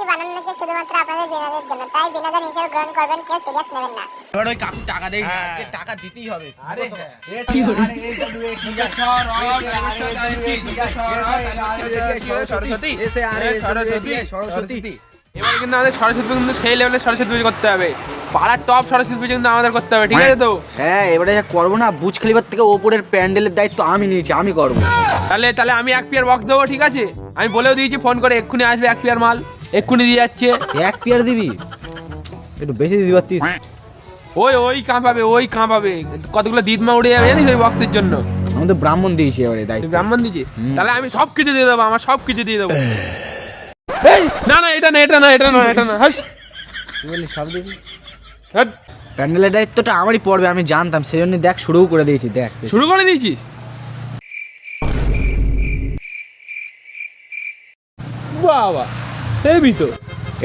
বানানো হচ্ছে শুধুমাত্র আপনাদের বিনোদনের জন্য, তাই বিনোদন হিসেবে গ্রহণ করবেন, কেউ সিরিয়াস নেবেন না। এবার ওই কাকু টাকা দেই না, আজকে টাকা দিতেই হবে। আরে কি হলো? সরস্বতী এবারে কিন্তু আমাদের সরস্বতী পুজো কিন্তু সেই লেভেলে সরস্বতী পুজো করতে হবে, পাড়ার টপ সরস্বতী পুজো কিন্তু আমাদের করতে হবে, ঠিক আছে তো? হ্যাঁ, এবারে যা করবো না, বুজ খলিফার থেকে ওপরের প্যান্ডেলের দায়িত্ব আমি নিয়েছি, আমি করবো। তাহলে আমি 1 পেয়ার বক্স দেবো, ঠিক আছে? আমি বলেও দিয়েছি ফোন করে, এক্ষুনি আসবে 1 পেয়ার মাল, এক্ষুনি দিয়ে যাচ্ছে। 1 পেয়ার দিবি? একটু বেশি দিতে পারতিস। ওই কাঁপাবে কতগুলো দিদমা উড়ে যাবে জানিস ওই বক্সের জন্য। আমি তো ব্রাহ্মণ দিয়েছি এবারে তুই দায়িত্ব। ব্রাহ্মণ দিয়েছি, তাহলে আমি সব কিছু দিয়ে দেবো, আমার সব কিছু দিয়ে দেবো। এই না এটা না হাস তুই বললি সব দিবি? হাট। প্যান্ডেলের দায়িত্বটা আমারই পড়বে, আমি জানতাম, সেই জন্য দেখ শুরুও করে দিয়েছি। দেখ শুরু করে দিয়েছিস? বাবা সেই তো,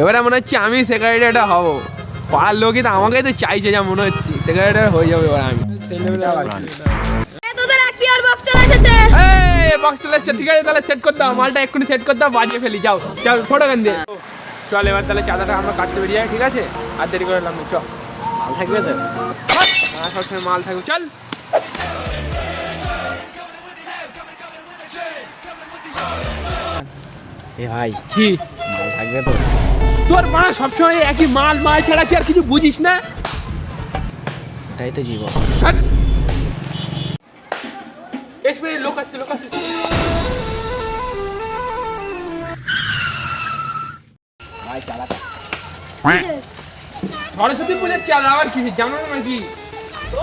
এবারে মনে হচ্ছে আমি সেক্রেটারিটা হব, পাড়ার লোকই তো আমাকে তো চাইছে, যা মনে হচ্ছে সেক্রেটারি হয়ে যাবে এবার আমি। তোদের এক পেয়ার বক্স চলে এসেছে। এই বক্স চলে এসছে, ঠিক আছে, তাহলে সেট করতে দাও, মালটা এক্ষুনি সেট করতে দাও, বাজিয়ে ফেলি, যাও ফটো গান দিয়ে। চল এবার তাহলে চাঁদাটা আমরা কাটতে বেরিয়ে যাই, ঠিক আছে? আর দেরি করে এলাম না, চল। মাল থাকবে তো? হ্যাঁ, সবসময় মাল থাকবে, চল। এ ভাই, কি মাল থাকবে তো? তোর মা সবসময় একই মাল ছাড়া কি আর কিছু বুঝিস না? এটাই তো জীবন। হাট। এসবে লোক আসছে ভাই চালা। সরস্বতী পুজোর চাল আবার কি জানো না নাকি?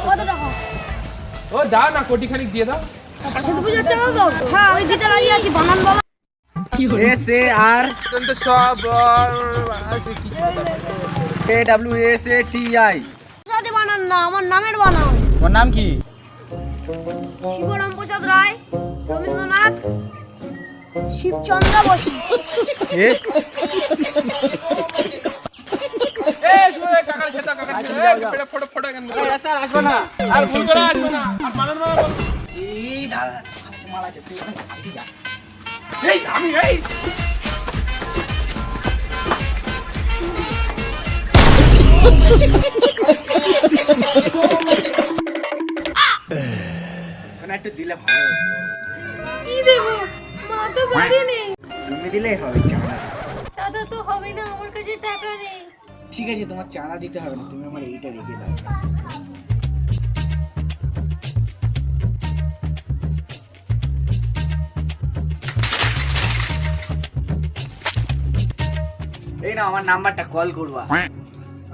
কত টাকা? ও দাও না, কোটি খানিক দিয়ে দাও। সরস্বতী পুজোর চাল তো? হ্যাঁ, আমি দিতে রাজি আছি, বানান বলো। এস এ আর তো সব এ W S A T I. সাথে বানান না, আমার নামের বানাও। ওর নাম কি? শিবরাম প্রসাদ রায়, রবীন্দ্রনাথ, শিবচন্দ্র বসু। এ ফটো কেন স্যার আসবে না। আর ভুল করে আসবে না, আর বানান বল। এই দাদা মাল আছে, তুই ওখানে যা। এই আমি শোনা একটু দিলে ভালো হতো। কি দেব? মা তো বাড়ি নেই। তুমি দিলেই হবে চাঁদা। চাঁদা তো হবে না, আমার কাছে টাকা নেই। ঠিক আছে, তোমার চাঁদা দিতে হবে না, তুমি আমার এইটা রেখে দাও। এই না আমার নাম্বারটা, কল করবা।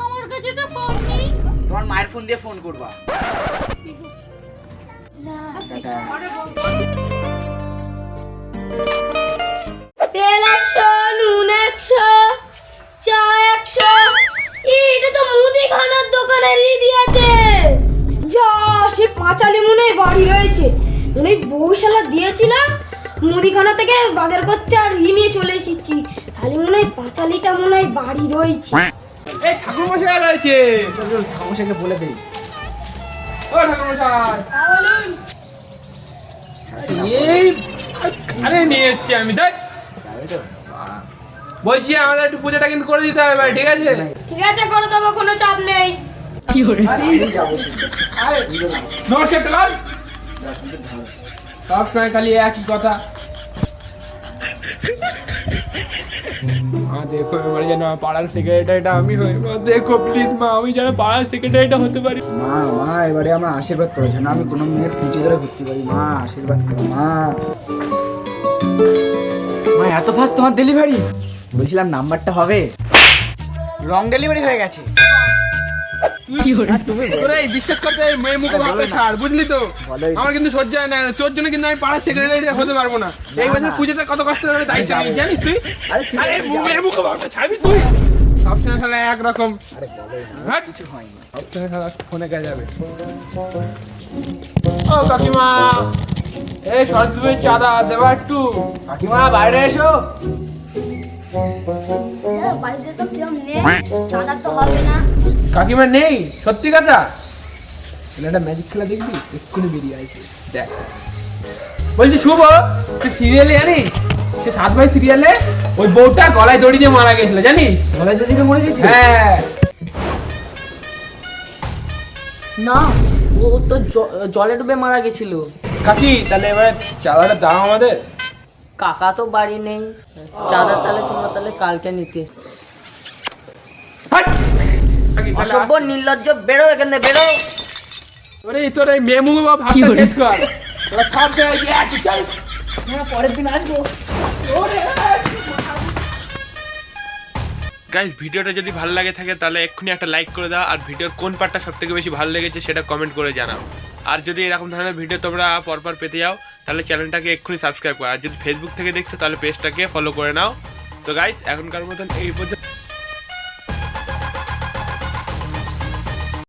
আমার কাছে তো ফোন নেই। তোমার মায়ের ফোন দিয়ে ফোন করবা। তেল 100, নুন 100, চা 100। এটা তো মুদিখানার দোকানেরই দিয়েছে। যা, সে পাঁচালি মনে হয় বাড়ি হয়েছে। ওই বউশালা দিয়েছিলাম মুদিখানা থেকে বাজার করতে, আর নিয়ে চলে এসেছি। তাহলে মনে হয় পাঁচালিটা মনে হয় বাড়ি রয়েছে। এই ঠাকুর মশাই রয়েছে। ঠাকুরমশাইকে বলে দেই। ও ঠাকুর মশাই, বলুন। এই আরে নিয়ে এসছি আমি, দেখ বলছি আমাদের একটু পুজোটা কিন্তু করে দিতে হবে ভাই, ঠিক আছে? ঠিক আছে, করে দেবো, কোনো চাপ নেই। নমস্কার টাকার সব সময় খালি একই কথা। মা দেখো এবারে যেন পাড়ার সেক্রেটারিটা আমি হই, মা দেখো প্লিজ, মা আমি যেন পাড়ার সেক্রেটারিটা হতে পারি। মা এবারে আমার আশীর্বাদ করেছে না, আমি কোনো মেয়ের পিছিয়ে ধরে ঘুরতে পারি। মা আশীর্বাদ করো মা। এত ফাস্ট তোমার ডেলিভারি? বলছিলাম নাম্বারটা হবে। রং ডেলিভারি হয়ে গেছে। তোরা এই বিশ্বাস করতে মেয়ে মুখে ভাবতে ছাড়, বুঝলি তো? আমার কিন্তু সহ্য হয় না, তোর জন্য কিন্তু আমি পাড়ার সেক্রেটারি হতে পারবো না। এই বছর পুজোটা কত কষ্ট করে দায়িত্ব নিই জানিস তুই? আরে মেয়ে মুখে ভাবতে ছাড়বি তুই? সবসময় খেলা একরকম, কিছু হয়নি। সবসময় খেলা ফোনে কে যাবে। ও কাকিমা, এই সরস্বতী চাঁদা দেবা একটু। কাকিমা বাইরে এসো। বাড়িতে তো কেউ নেই, চাঁদা তো হবে না। কাকিমা নেই? সত্যি কথা? একটা ম্যাজিক খেলা দেখবি, এক্ষুনি বেরিয়ে আসবে, দেখ। বলছি শুভ, তুই সিরিয়ালে জানিস সে 7 ভাই সিরিয়ালে ওই বউটা গলায় দড়ি দিয়ে মারা গেছিল জানিস? গলায় যদি মরে গেছে। হ্যাঁ না, ও তো জলে ডুবে মারা গেছিল। কাকি তাহলে এবার চাঁদাটা দাও আমাদের। কাকা তো বাড়ি নেই, চাঁদা তাহলে তোমরা তাহলে কালকে নিতে। হাট! কাকি, তাহলে অসভ্য নির্লজ্জ, বেরো এখান থেকে, বেরো। ওরে তোর এই মেমু ভাবটা শেষ কর। তোরা সব জায়গায় গিয়ে একই চাই। পরের দিন আসবো। গাইস ভিডিওটা যদি ভালো লাগে থাকে তাহলে এক্ষুনি একটা লাইক করে দাও, আর ভিডিওর কোন পার্টটা সবথেকে বেশি ভালো লেগেছে সেটা কমেন্ট করে জানাও। আর যদি এরকম ধরনের ভিডিও তোমরা পরপর পেতে যাও তাহলে চ্যানেলটাকে এক্ষুনি সাবস্ক্রাইব করো, আর যদি ফেসবুক থেকে দেখছো তাহলে পেজটাকে ফলো করে নাও। তো গাইস এখনকার মতন এই পর্যন্ত।